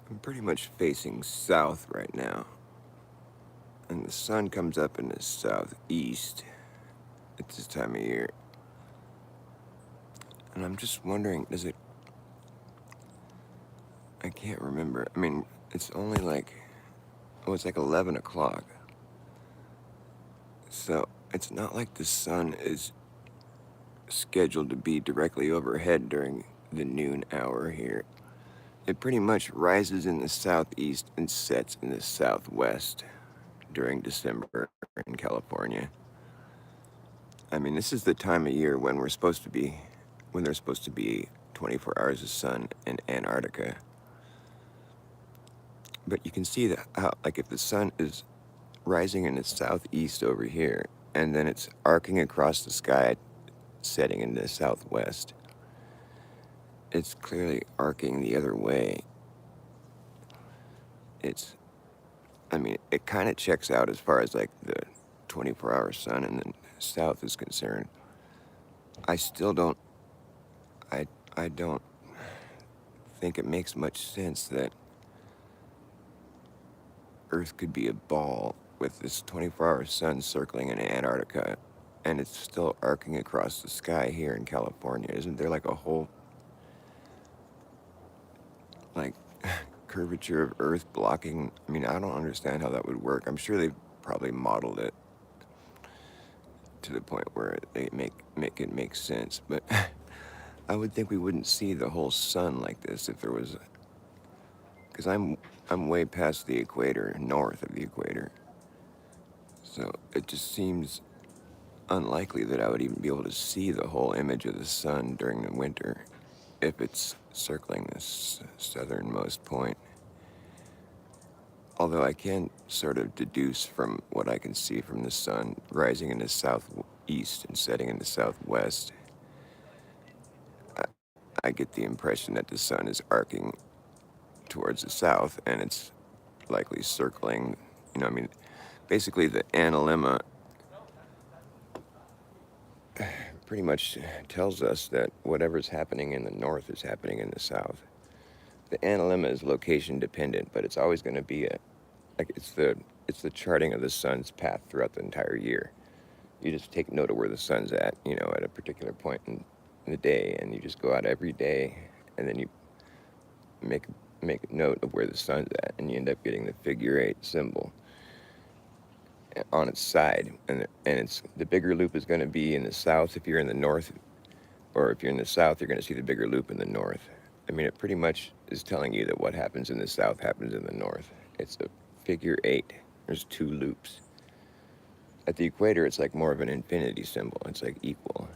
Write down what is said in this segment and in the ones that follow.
I'm pretty much facing south right now, and the sun comes up in the southeast at this time of year. And I'm just wondering, I can't remember. I mean, it's only like, oh, it's like 11 o'clock. So it's not like the sun is scheduled to be directly overhead during the noon hour here. It pretty much rises in the southeast and sets in the southwest during December in California. I mean, this is the time of year when there's supposed to be 24 hours of sun in Antarctica. But you can see that how, like, if the sun is rising in the southeast over here, and then it's arcing across the sky, setting in the southwest, it's clearly arcing the other way. I mean, it kind of checks out as far as like the 24-hour sun in the south is concerned. I still don't, I don't think it makes much sense that Earth could be a ball with this 24-hour sun circling in Antarctica, and it's still arcing across the sky here in California. Isn't there like a whole, like, curvature of Earth blocking? I mean, I don't understand how that would work. I'm sure they probably modeled it to the point where they make it make sense, but I would think we wouldn't see the whole sun like this if there was, because I'm way past the equator, north of the equator. So it just seems unlikely that I would even be able to see the whole image of the sun during the winter if it's circling this southernmost point. Although I can sort of deduce from what I can see from the sun rising in the southeast and setting in the southwest, I get the impression that the sun is arcing towards the south, and it's likely circling, I mean, basically the analemma pretty much tells us that whatever's happening in the north is happening in the south. The analemma is location dependent, but it's always going to be it's the charting of the sun's path throughout the entire year. You just take note of where the sun's at, at a particular point in the day, and you just go out every day, and then you make note of where the sun's at, and you end up getting the figure 8 symbol on its side, and it's the bigger loop is going to be in the south if you're in the north, or if you're in the south, you're going to see the bigger loop in the north. I mean, it pretty much is telling you that what happens in the south happens in the north. It's a figure 8. There's 2 loops. At the equator, it's like more of an infinity symbol. It's like equal,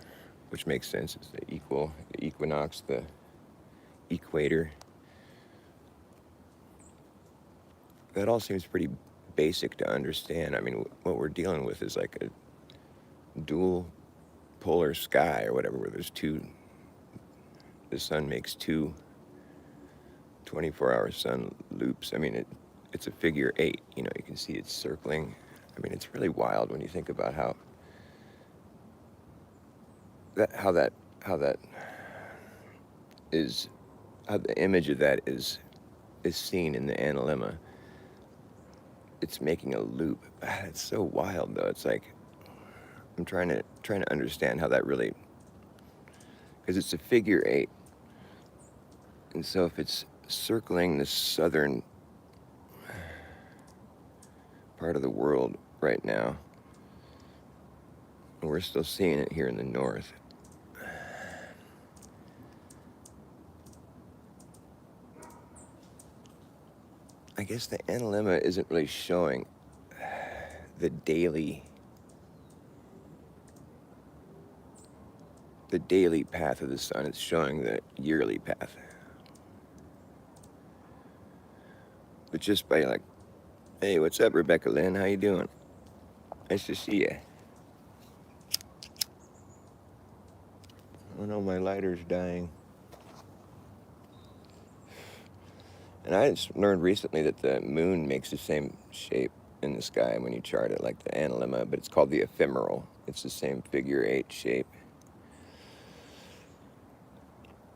which makes sense. It's the equinox, the equator. That all seems pretty basic to understand. I mean, what we're dealing with is like a dual polar sky or whatever, where the sun makes 2 24-hour sun loops. I mean, it's a figure 8. You can see it's circling. I mean, it's really wild when you think about how the image of that is seen in the analemma. It's making a loop. It's so wild, though. It's like I'm trying to understand how that really, because it's a figure 8, and so if it's circling the southern part of the world right now, and we're still seeing it here in the north. I guess the analemma isn't really showing the daily path of the sun. It's showing the yearly path. But just by like, hey, what's up, Rebecca Lynn? How you doing? Nice to see you. Oh no, my lighter's dying. And I just learned recently that the moon makes the same shape in the sky when you chart it, like the analemma, but it's called the ephemeral. It's the same figure 8 shape.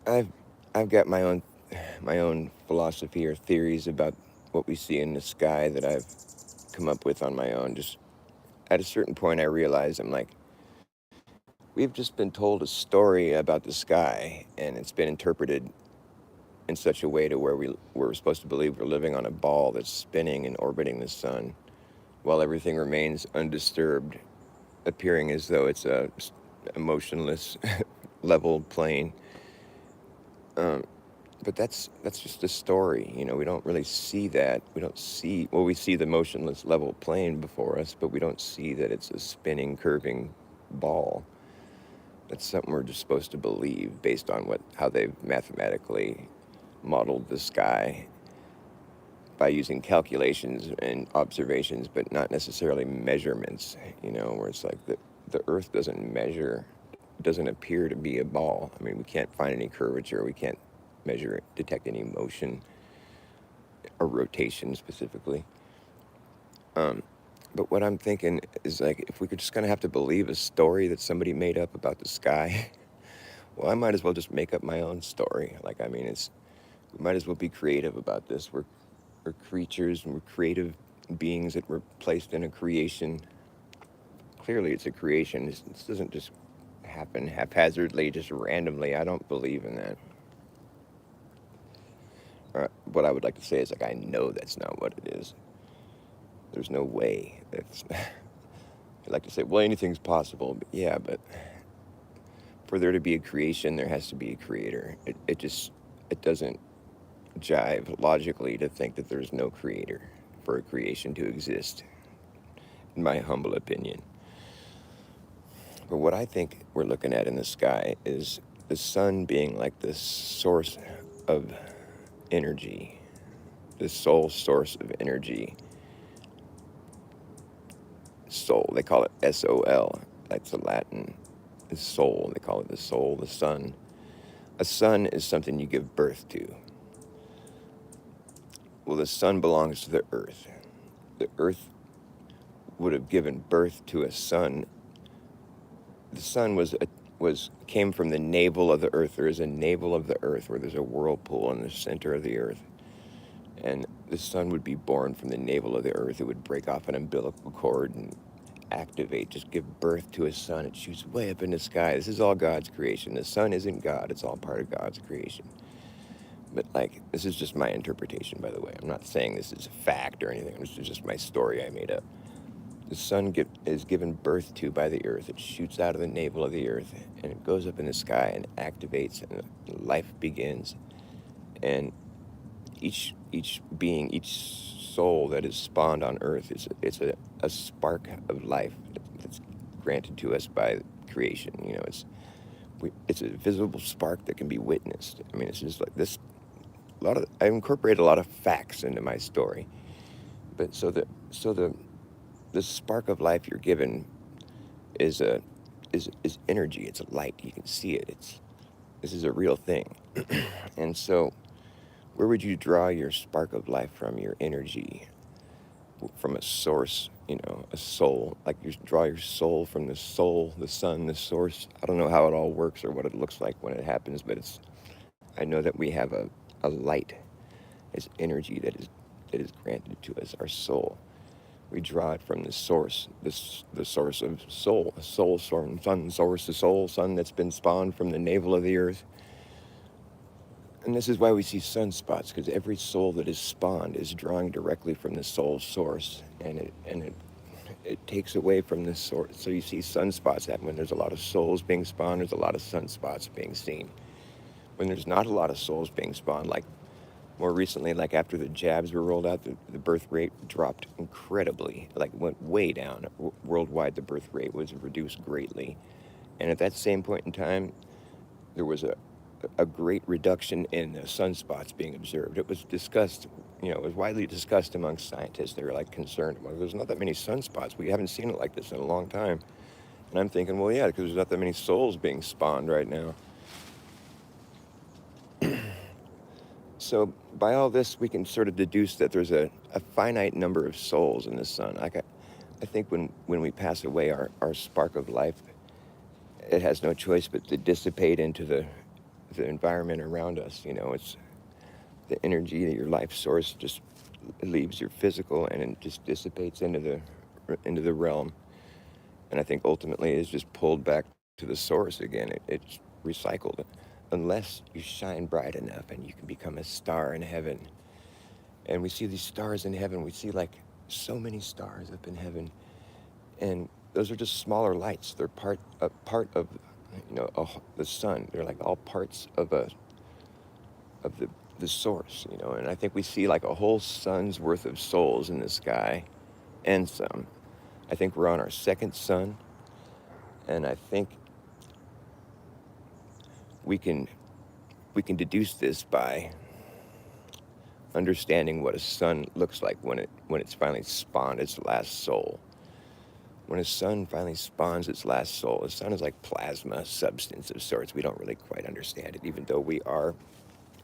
I've got my own my own philosophy or theories about what we see in the sky that I've come up with on my own. Just at a certain point, I realized I'm like, we've just been told a story about the sky, and it's been interpreted in such a way to where we're supposed to believe we're living on a ball that's spinning and orbiting the sun, while everything remains undisturbed, appearing as though it's a emotionless, level plane. Um, but that's just a story, you know. We don't really see that. We don't see, well, we see the motionless level plane before us, but we don't see that it's a spinning, curving ball. That's something we're just supposed to believe based on how they've mathematically modeled the sky by using calculations and observations, but not necessarily measurements, you know, where it's like the Earth doesn't measure, doesn't appear to be a ball. I mean, we can't find any curvature, we can't measure it, detect any motion or rotation specifically. But what I'm thinking is like, if we could just kind of have to believe a story that somebody made up about the sky, well, I might as well just make up my own story. Like, I mean, we might as well be creative about this. We're creatures and we're creative beings that were placed in a creation. Clearly, it's a creation. This doesn't just happen haphazardly, just randomly. I don't believe in that. What I would like to say is, like, I know that's not what it is. There's no way. I'd like to say, well, anything's possible. But yeah, but for there to be a creation, there has to be a creator. It doesn't jive logically to think that there's no creator for a creation to exist, in my humble opinion. But what I think we're looking at in the sky is the sun being like the source of energy, the sole source of energy. Soul, they call it S-O-L. That's the Latin. The soul, they call it the soul, the sun. A son is something you give birth to. Well, the sun belongs to the earth. The earth would have given birth to a son. The sun came from the navel of the earth. There is a navel of the earth where there's a whirlpool in the center of the earth. And the sun would be born from the navel of the earth. It would break off an umbilical cord and activate, just give birth to a sun. It shoots way up in the sky. This is all God's creation. The sun isn't God. It's all part of God's creation. But, like, this is just my interpretation, by the way. I'm not saying this is a fact or anything. This is just my story I made up. The sun is given birth to by the earth. It shoots out of the navel of the earth, and it goes up in the sky and activates, and life begins. And each being, each soul that is spawned on earth it's a spark of life that's granted to us by creation. You know, it's a visible spark that can be witnessed. I mean, it's just like this. I incorporate a lot of facts into my story, but so the spark of life you're given is energy. It's a light. You can see it. This is a real thing. And so, where would you draw your spark of life from, your energy? From a source, you know, a soul. Like, you draw your soul from the soul, the sun, the source. I don't know how it all works or what it looks like when it happens, but I know that we have a light, it's energy that is granted to us, our soul. We draw it from the source, the source of soul, a soul source, sun source, the soul, sun that's been spawned from the navel of the earth. And this is why we see sunspots, because every soul that is spawned is drawing directly from the soul source, and it takes away from this source. So you see sunspots happen when there's a lot of souls being spawned. There's a lot of sunspots being seen. When there's not a lot of souls being spawned, like more recently, like after the jabs were rolled out, the birth rate dropped incredibly, like went way down. Worldwide, the birth rate was reduced greatly. And at that same point in time, there was a great reduction in sunspots being observed. It was discussed, you know, it was widely discussed amongst scientists. They were like concerned, well, there's not that many sunspots. We haven't seen it like this in a long time. And I'm thinking, well, yeah, because there's not that many souls being spawned right now. So by all this, we can sort of deduce that there's a finite number of souls in the sun. I think when we pass away, our spark of life, it has no choice but to dissipate into the environment around us. You know, the energy, your life source just leaves your physical and it just dissipates into the realm. And I think ultimately is just pulled back to the source again. It's recycled unless you shine bright enough and you can become a star in heaven. And we see these stars in heaven. We see like so many stars up in heaven, and those are just smaller lights. They're part of the sun. They're like all parts of the source, And I think we see like a whole sun's worth of souls in the sky, and some. I think we're on our second sun, and I think we can we can deduce this by understanding what a sun looks like when it's finally spawned its last soul. When a sun finally spawns its last soul, the sun is like plasma substance of sorts. We don't really quite understand it, even though we are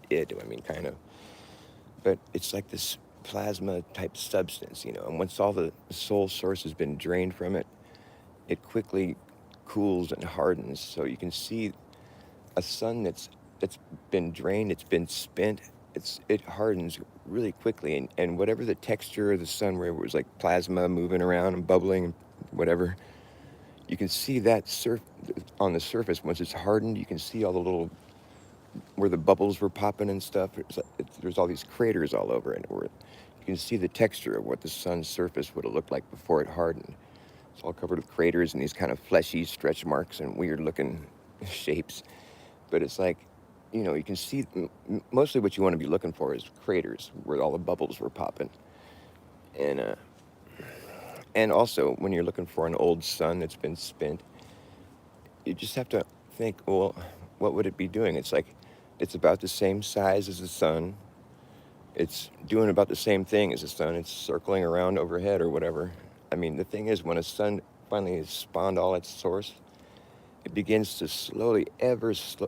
it. I mean, kind of. But it's like this plasma type substance, And once all the soul source has been drained from it, it quickly cools and hardens. So you can see a sun that's been drained, it's been spent, it hardens really quickly, and whatever the texture of the sun, where it was like plasma moving around and bubbling and whatever, you can see that on the surface. Once it's hardened, you can see all the little where the bubbles were popping and stuff. There's all these craters all over it, where you can see the texture of what the sun's surface would have looked like before it hardened. It's all covered with craters and these kind of fleshy stretch marks and weird looking shapes. But it's like, you can see mostly what you want to be looking for is craters where all the bubbles were popping. And and also when you're looking for an old sun that's been spent, you just have to think, well, what would it be doing? It's like it's about the same size as the sun. It's doing about the same thing as the sun. It's circling around overhead or whatever. I mean, the thing is, when a sun finally has spawned all its source, it begins to slowly,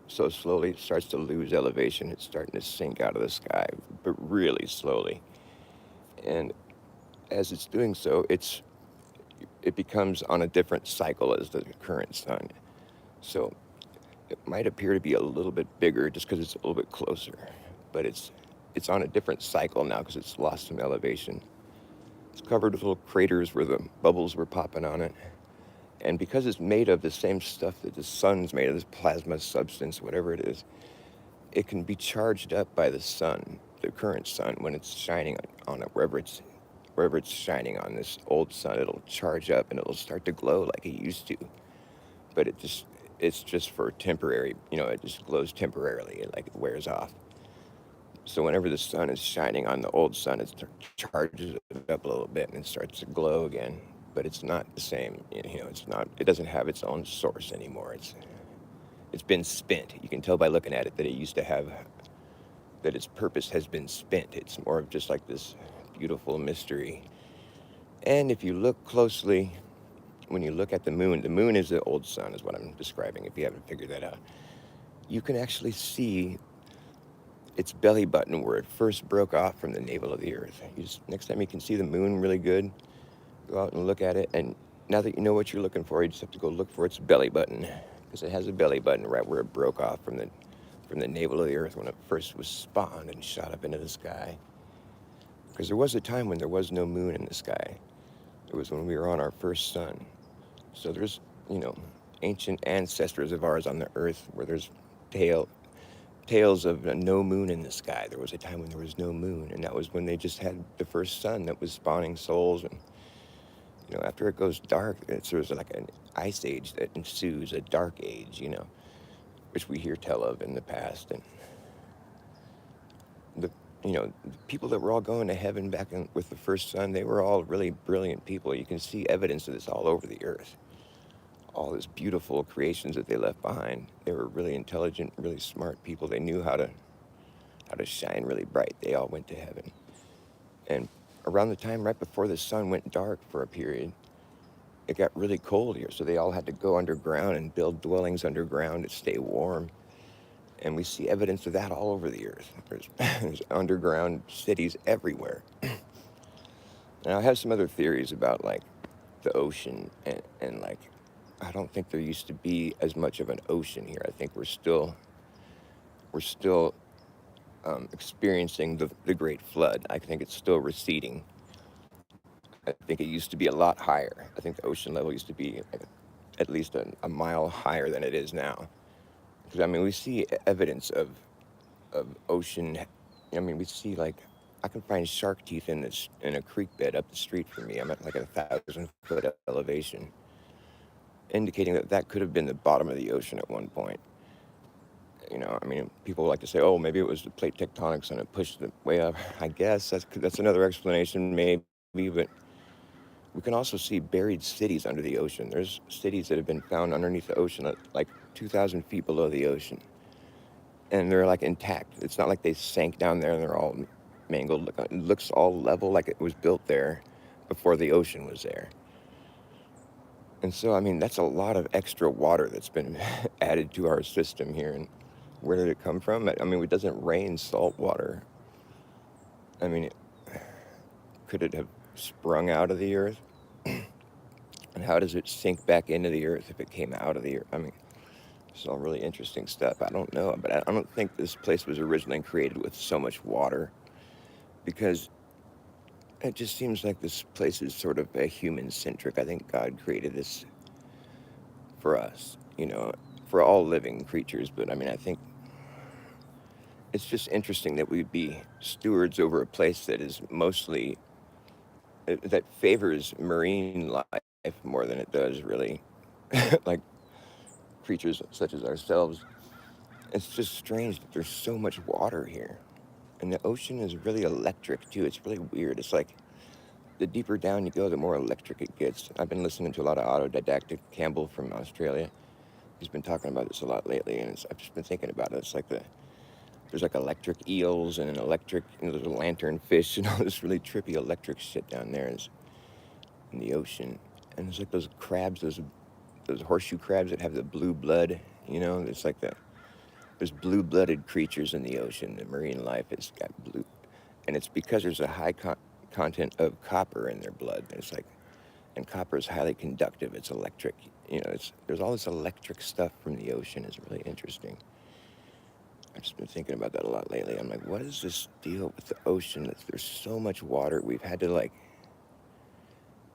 so slowly, it starts to lose elevation. It's starting to sink out of the sky, but really slowly. And as it's doing so, it becomes on a different cycle as the current sun. So it might appear to be a little bit bigger just because it's a little bit closer, but it's on a different cycle now because it's lost some elevation. It's covered with little craters where the bubbles were popping on it. And because it's made of the same stuff that the sun's made of, this plasma substance, whatever it is, it can be charged up by the sun, the current sun, when it's shining on it, wherever it's shining on this old sun, it'll charge up and it'll start to glow like it used to. But it's just for temporary, it just glows temporarily, like it wears off. So whenever the sun is shining on the old sun, it charges it up a little bit and it starts to glow again. But it's not the same, it's not. It doesn't have its own source anymore. It's been spent. You can tell by looking at it that it used to have, that its purpose has been spent. It's more of just like this beautiful mystery. And if you look closely, when you look at the moon is the old sun, is what I'm describing. If you haven't figured that out, you can actually see its belly button where it first broke off from the navel of the earth. Next time you can see the moon really good, go out and look at it. And now that you know what you're looking for, you just have to go look for its belly button, because it has a belly button right where it broke off from the navel of the earth when it first was spawned and shot up into the sky. Because there was a time when there was no moon in the sky. It was when we were on our first sun. So there's, ancient ancestors of ours on the earth where there's tales of no moon in the sky. There was a time when there was no moon, and that was when they just had the first sun that was spawning souls. And after it goes dark, there's like an ice age that ensues, a dark age, which we hear tell of in the past. And the people that were all going to heaven with the first sun, they were all really brilliant people. You can see evidence of this all over the earth. All these beautiful creations that they left behind. They were really intelligent, really smart people. They knew how to shine really bright. They all went to heaven. And around the time right before the sun went dark for a period, it got really cold here. So they all had to go underground and build dwellings underground to stay warm. And we see evidence of that all over the earth. There's underground cities everywhere. Now I have some other theories about like the ocean and like, I don't think there used to be as much of an ocean here. I think we're still experiencing the Great Flood. I think it's still receding. I think it used to be a lot higher. I think the ocean level used to be at least a mile higher than it is now. Because I mean, we see evidence of ocean. I mean, we see like I can find shark teeth in a creek bed up the street from me. I'm at like 1,000 foot elevation, indicating that that could have been the bottom of the ocean at one point. You know, I mean, people like to say, "Oh, maybe it was the plate tectonics and it pushed it way up." I guess that's another explanation, maybe. But we can also see buried cities under the ocean. There's cities that have been found underneath the ocean, at like 2,000 feet below the ocean, and they're like intact. It's not like they sank down there and they're all mangled. It looks all level, like it was built there before the ocean was there. And so, I mean, that's a lot of extra water that's been added to our system here. And where did it come from? I mean, it doesn't rain salt water. I mean, could it have sprung out of the earth? And how does it sink back into the earth if it came out of the earth? I mean, it's all really interesting stuff. I don't know, but I don't think this place was originally created with so much water, because it just seems like this place is sort of a human centric. I think God created this for us, you know, for all living creatures. But I mean, I think it's just interesting that we'd be stewards over a place that is mostly that favors marine life more than it does really like creatures such as ourselves. It's just strange that there's so much water here. And the ocean is really electric too. It's really weird. It's like the deeper down you go, the more electric it gets. I've been listening to a lot of autodidactic Campbell from Australia. He's been talking about this a lot lately, and I've just been thinking about it. It's like there's like electric eels and an electric, there's a lantern fish and all this really trippy electric shit down there in the ocean. And it's like those crabs, those horseshoe crabs that have the blue blood. You know, it's like there's blue-blooded creatures in the ocean. The marine life has got blue, and it's because there's a high content of copper in their blood. It's like, and copper is highly conductive. It's electric. You know, there's all this electric stuff from the ocean. It's really interesting. I've just been thinking about that a lot lately. I'm like, what is this deal with the ocean? There's so much water. We've had to like,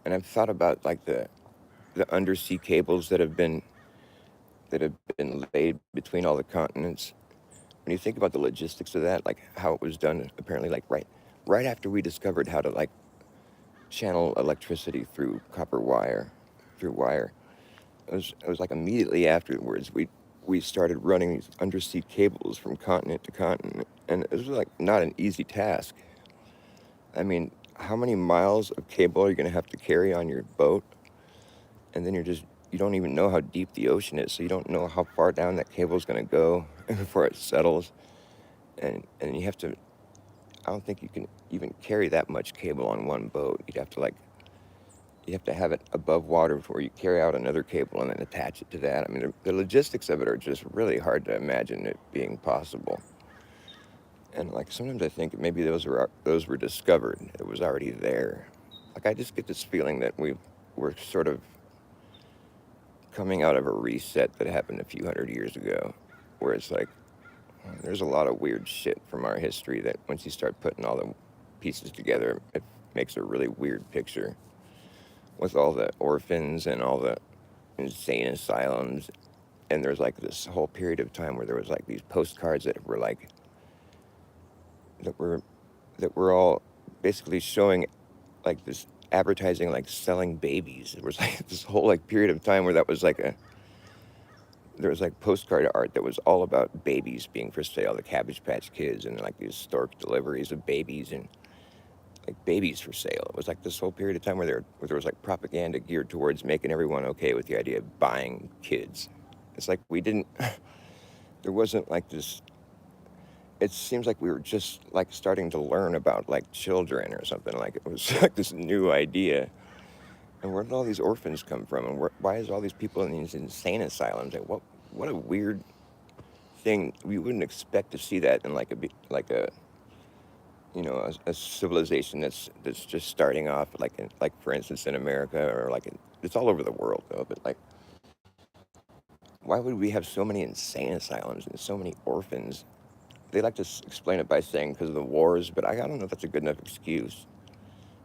and I've thought about like the undersea cables that have been laid between all the continents. When you think about the logistics of that, like how it was done, apparently, like right after we discovered how to like channel electricity through copper wire, through wire, it was like immediately afterwards we started running these undersea cables from continent to continent, and it was like not an easy task. I mean, how many miles of cable are you going to have to carry on your boat? And then you don't even know how deep the ocean is, so you don't know how far down that cable is going to go before it settles. And you have to. I don't think you can even carry that much cable on one boat. You have to have it above water before you carry out another cable and then attach it to that. I mean, the logistics of it are just really hard to imagine it being possible. And like sometimes I think maybe those were discovered. It was already there. Like I just get this feeling that we're sort of coming out of a reset that happened a few hundred years ago, where it's like there's a lot of weird shit from our history that once you start putting all the pieces together, it makes a really weird picture with all the orphans and all the insane asylums. And there's like this whole period of time where there was like these postcards that were that were all basically showing like this advertising like selling babies. There was like this whole like period of time where that was like there was like postcard art that was all about babies being for sale, the Cabbage Patch Kids, and like these stork deliveries of babies and like babies for sale. It was like this whole period of time where there was like propaganda geared towards making everyone okay with the idea of buying kids. It's like we didn't. There wasn't like this. It seems like we were just like starting to learn about like children or something. Like it was like this new idea. And where did all these orphans come from? And why is all these people in these insane asylums? Like what a weird thing. We wouldn't expect to see that in like a a civilization that's just starting off, like for instance in America, or it's all over the world though. But like, why would we have so many insane asylums and so many orphans? they like to explain it by saying because of the wars, but I don't know if that's a good enough excuse.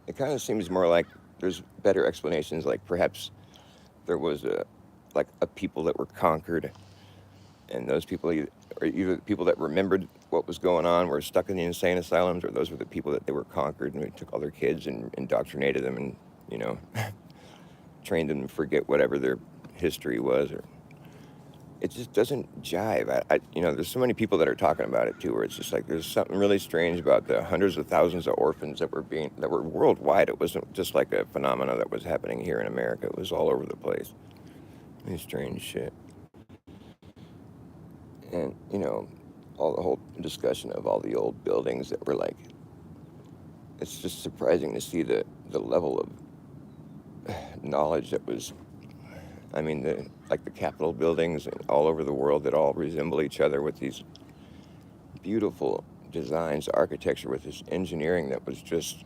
It kind of seems more like there's better explanations, like perhaps there was a people that were conquered, and those people or either the people that remembered what was going on were stuck in the insane asylums, or those were the people that they were conquered and we took all their kids and indoctrinated them and you know trained them to forget whatever their history was, or it just doesn't jive. There's so many people that are talking about it too, where it's just like there's something really strange about the hundreds of thousands of orphans that were worldwide. It wasn't just like a phenomena that was happening here in America. It was all over the place. Really strange shit. And all the whole discussion of all the old buildings that were like, it's just surprising to see the level of knowledge that was. I mean, the Capitol buildings and all over the world that all resemble each other with these beautiful designs, architecture, with this engineering that was just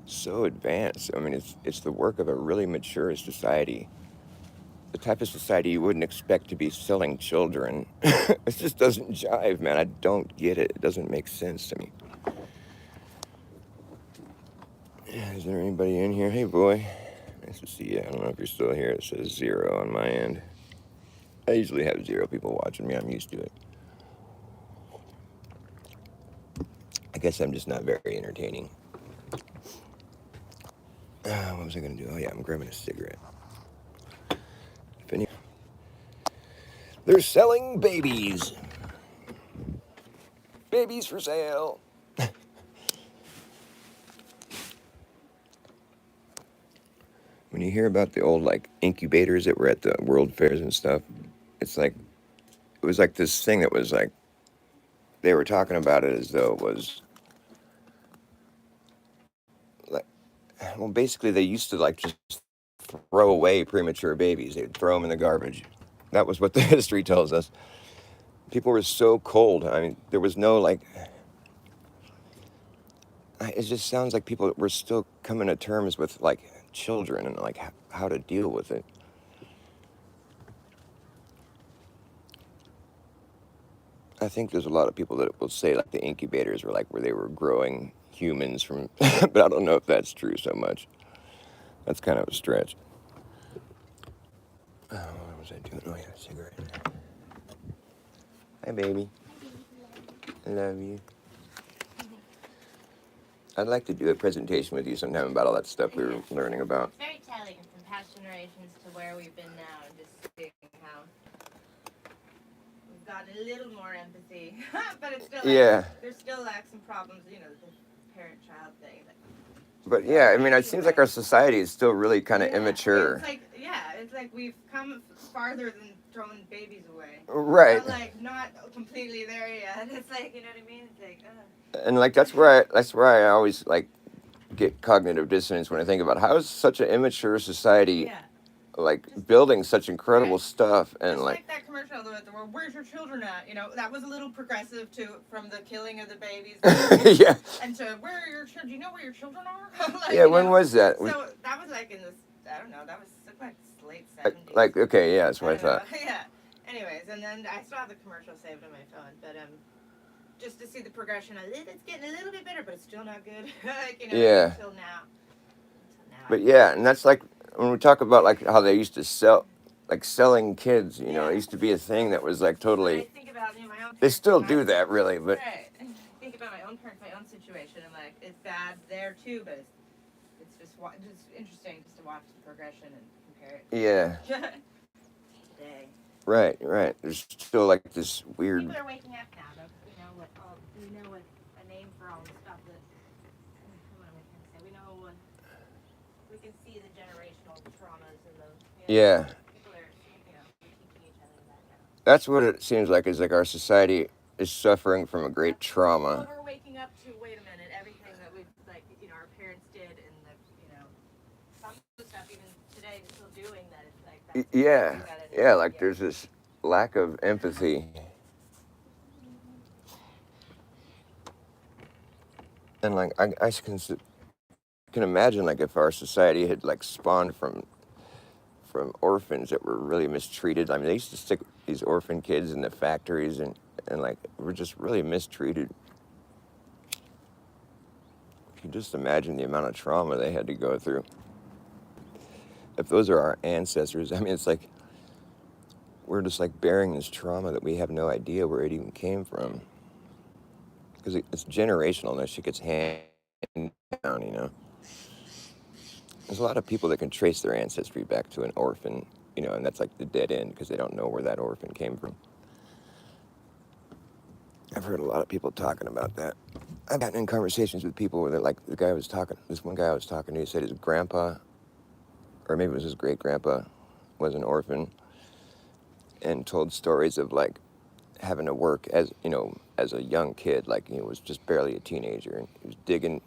so advanced. I mean, it's the work of a really mature society, the type of society you wouldn't expect to be selling children. It just doesn't jive, man. I don't get it. It doesn't make sense to me. Is there anybody in here? Hey, boy. Nice to see you. I don't know if you're still here. It says 0 on my end. I usually have 0 people watching me. I'm used to it. I guess I'm just not very entertaining. What was I going to do? Oh, yeah, I'm grabbing a cigarette. They're selling babies. Babies for sale. When you hear about the old, incubators that were at the world fairs and stuff, it was like this thing that was like, they were talking about it as though it was like, well, basically they used to just throw away premature babies. They'd throw them in the garbage. That was what the history tells us. People were so cold. I mean, there was no it just sounds like people were still coming to terms with children and how to deal with it. I think there's a lot of people that will say the incubators were where they were growing humans from, but I don't know if that's true so much. That's kind of a stretch. Oh, what was I doing? Oh yeah, cigarette. Hi, baby. I love you. I'd like to do a presentation with you sometime about all that stuff we were learning about. It's very telling from past generations to where we've been now, and just seeing how we've got a little more empathy, but it's still there's still some problems, the parent-child thing. But yeah, I mean, it seems like our society is still really kind of immature. It's like we've come farther than throwing babies away. Right. But not completely there yet. It's you know what I mean? It's and that's where I always get cognitive dissonance when I think about how is such an immature society building such incredible stuff, and just like that commercial where where's your children at? That was a little progressive from the killing of the babies. Yeah. And to where are your children? Do you know where your children are? Yeah. When was that? So that was in this. I don't know. That was late 70s. Okay, yeah, that's what I thought. Yeah. Anyways, and then I still have the commercial saved on my phone, but just to see the progression, it's getting a little bit better, but it's still not good. Yeah. Until now. But yeah, and that's when we talk about how they used to sell, selling kids. It used to be a thing that was totally. I think about my own parents. They still do that, really, but. Right. I think about my own parents, my own situation, and it's bad there too, but it's just interesting just to watch the progression and compare it. Yeah. Today. Right. There's still this weird. People are waking up now, though. We know what a name for all the stuff that. What am I trying to say? We know we can see the generational traumas and the. Yeah. People are, teaching each other that now. That's what it seems like. Is our society is suffering from a great trauma. Well, we're waking up to wait a minute, everything that we've our parents did, and some of the stuff even today is still doing that. It's Yeah. There's this lack of empathy. And I can imagine if our society had spawned from orphans that were really mistreated. I mean, they used to stick these orphan kids in the factories and and like we're just really mistreated. You can just imagine the amount of trauma they had to go through. If those are our ancestors, I mean, it's like we're just like bearing this trauma that we have no idea where it even came from. Because it's generational and that shit gets handed down, you know. There's a lot of people that can trace their ancestry back to an orphan, you know, and that's like the dead end because they don't know where that orphan came from. I've heard a lot of people talking about that. I've gotten in conversations with people where they're like, this one guy I was talking to, he said his grandpa, or maybe it was his great grandpa, was an orphan and told stories of like having to work as, you know, as a young kid, like he was just barely a teenager and he was digging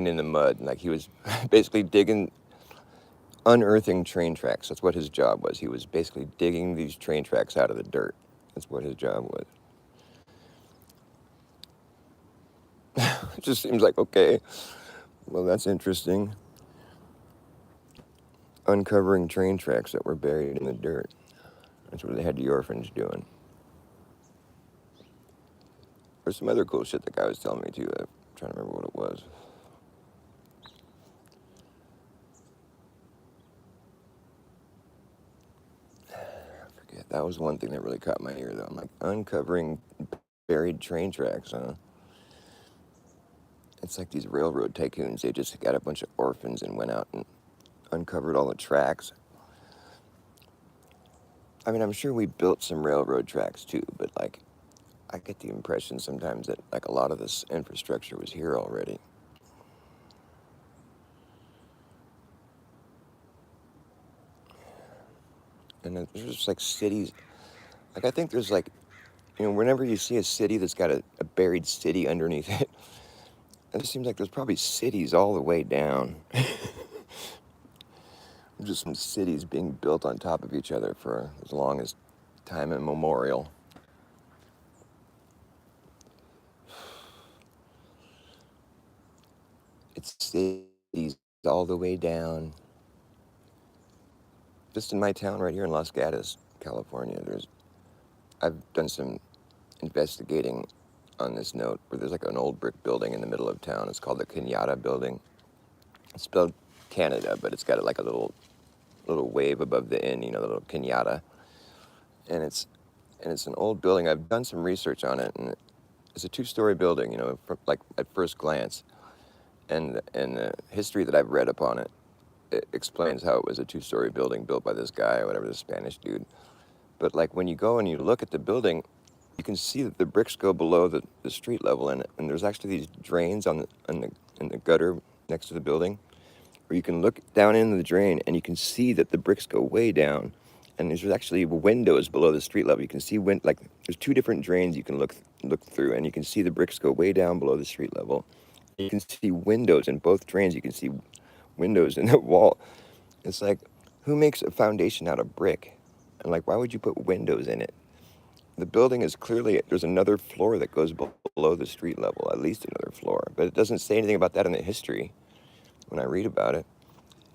in the mud, and like he was basically unearthing train tracks. That's what his job was. He was basically digging these train tracks out of the dirt. That's what his job was. It just seems like, okay, well, that's interesting. Uncovering train tracks that were buried in the dirt. That's what they had the orphans doing. There's some other cool shit the guy was telling me too. I'm trying to remember what it was. I forget. That was one thing that really caught my ear though. I'm like, uncovering buried train tracks, huh? It's like these railroad tycoons. They just got a bunch of orphans and went out and uncovered all the tracks. I mean, I'm sure we built some railroad tracks too, but like, I get the impression sometimes that like a lot of this infrastructure was here already. And there's just like cities. Like I think there's like, you know, whenever you see a city that's got a buried city underneath it, it just seems like there's probably cities all the way down. Just some cities being built on top of each other for as long as time immemorial. It's cities all the way down. Just in my town right here in Los Gatos, California, I've done some investigating on this note where there's like an old brick building in the middle of town. It's called the Kenyatta Building. It's spelled Canada, but it's got like a little wave above the N, you know, the little Kenyatta. And it's an old building. I've done some research on it, and it's a two-story building, you know, like at first glance. And the history that I've read upon it, it explains how it was a two-story building built by this guy or whatever, this Spanish dude. But like when you go and you look at the building, you can see that the bricks go below the street level, and there's actually these drains in the gutter next to the building, where you can look down into the drain and you can see that the bricks go way down, and there's actually windows below the street level. You can see like there's two different drains you can look through, and you can see the bricks go way down below the street level. You can see windows in both drains. You can see windows in the wall. It's like, who makes a foundation out of brick? And like, why would you put windows in it? The building is clearly, there's another floor that goes below the street level, at least another floor. But it doesn't say anything about that in the history when I read about it.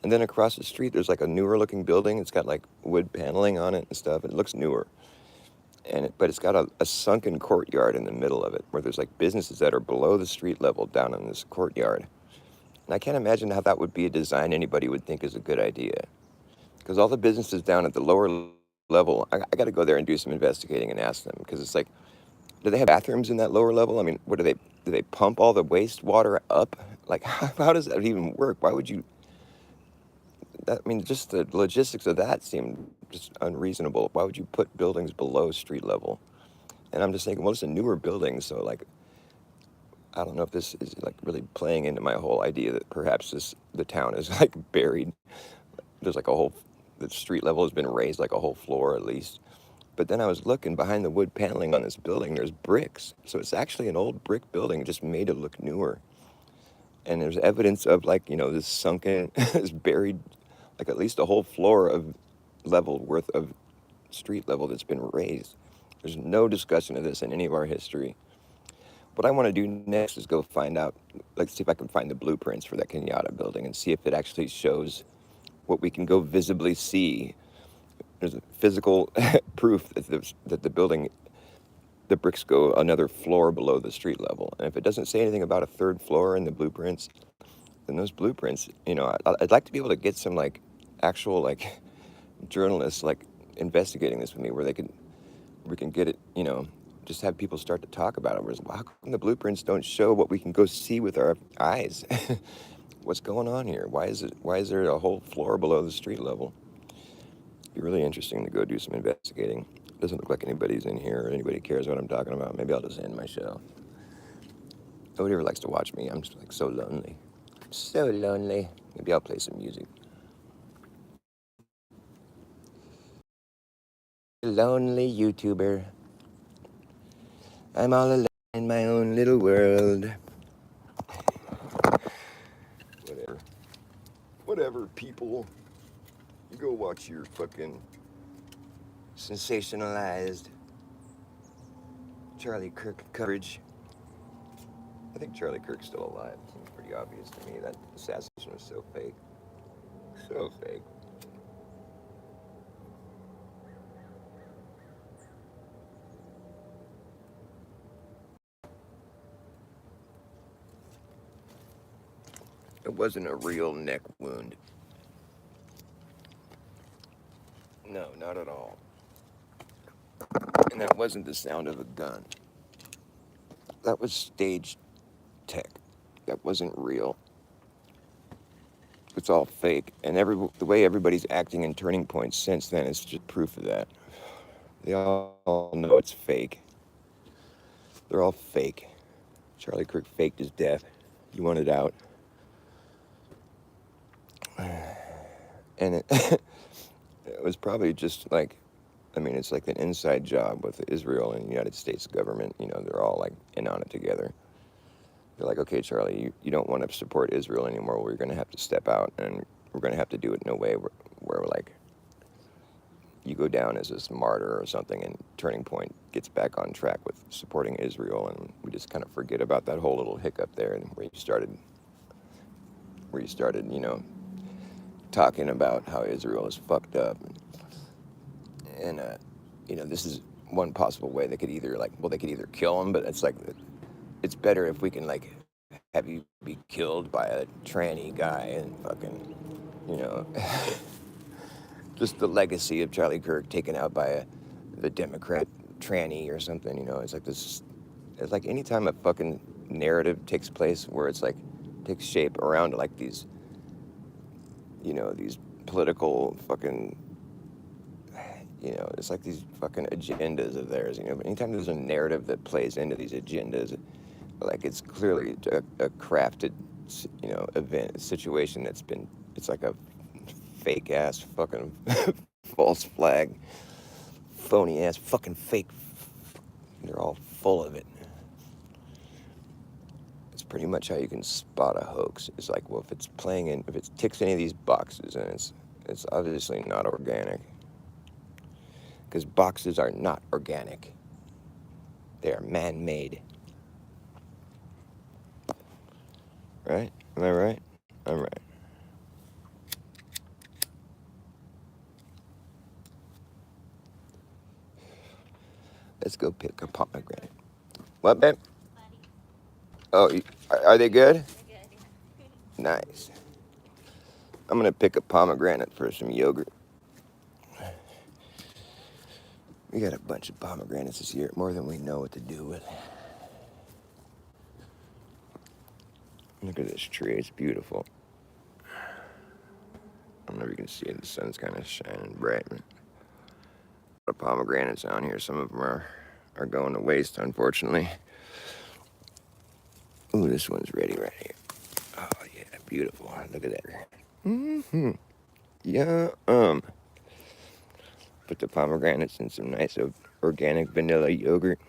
And then across the street, there's like a newer looking building. It's got like wood paneling on it and stuff. It looks newer. But it's got a sunken courtyard in the middle of it where there's like businesses that are below the street level down in this courtyard. And I can't imagine how that would be a design anybody would think is a good idea. Because all the businesses down at the lower level, I got to go there and do some investigating and ask them. Because it's like, do they have bathrooms in that lower level? I mean, do they pump all the wastewater up? Like, how does that even work? Why would you? I mean, just the logistics of that seem just unreasonable. Why would you put buildings below street level? And I'm just thinking, well, it's a newer building, so like, I don't know if this is like really playing into my whole idea that perhaps the town is like buried. There's like the street level has been raised like a whole floor at least. But then I was looking behind the wood paneling on this building, there's bricks. So it's actually an old brick building just made to look newer. And there's evidence of like, you know, this sunken, this buried, like at least a whole floor of level worth of street level that's been raised. There's no discussion of this in any of our history. What I want to do next is go find out, like see if I can find the blueprints for that Kenyatta building and see if it actually shows what we can go visibly see. There's a physical proof that the building the bricks go another floor below the street level. And if it doesn't say anything about a third floor in the blueprints, then those blueprints, I'd like to be able to get some like actual like journalists like investigating this with me, where we can get it, just have people start to talk about it. Whereas, well, how come the blueprints don't show what we can go see with our eyes? What's going on here? Why is there a whole floor below the street level? It'd be really interesting to go do some investigating. Doesn't look like anybody's in here or anybody cares what I'm talking about. Maybe I'll just end my show. Nobody ever likes to watch me. I'm just like so lonely. So lonely. Maybe I'll play some music. Lonely YouTuber. I'm all alone in my own little world. Whatever. Whatever, people. You go watch your fucking sensationalized Charlie Kirk coverage. I think Charlie Kirk's still alive. It seems pretty obvious to me. That assassination was so fake. So fake. It wasn't a real neck wound. No, not at all. And that wasn't the sound of a gun. That was stage tech. That wasn't real. It's all fake. And the way everybody's acting in Turning Point since then is just proof of that. They all know it's fake. They're all fake. Charlie Kirk faked his death. He wanted out. And it was probably just like, it's like an inside job with Israel and the United States government. They're all like in on it together. They're like, okay, Charlie, you don't want to support Israel anymore. We're going to have to step out, and we're going to have to do it in a way where like, you go down as this martyr or something, and Turning Point gets back on track with supporting Israel, and we just kind of forget about that whole little hiccup there, and where you started, talking about how Israel is fucked up, and this is one possible way. They could either kill him, but it's like, it's better if we can like have you be killed by a tranny guy and fucking, just the legacy of Charlie Kirk taken out by the Democrat tranny or something. It's like this. It's like anytime a fucking narrative takes place where it's like takes shape around like these, these political fucking, it's like these fucking agendas of theirs. But anytime there's a narrative that plays into these agendas, like it's clearly a crafted, event, situation it's like a fake ass fucking false flag, phony ass fucking fake. They're all full of it. It's pretty much how you can spot a hoax. It's like, well, if it ticks any of these boxes, and it's obviously not organic, because boxes are not organic. They are man-made. Right? Am I right? I'm right. Let's go pick a pomegranate. What, babe? Oh, are they good? They're good, yeah. Nice. I'm gonna pick a pomegranate for some yogurt. We got a bunch of pomegranates this year, more than we know what to do with. Look at this tree, it's beautiful. I don't know if you can see it, the sun's kind of shining bright. A lot of pomegranates down here, some of them are going to waste, unfortunately. Ooh, this one's ready right here. Oh yeah, beautiful, look at that. Mm-hmm. Yeah, put the pomegranates in some nice organic vanilla yogurt.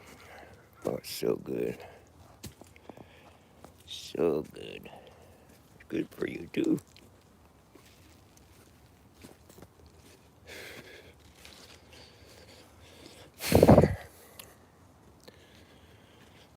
Oh, it's so good. So good. Good for you too.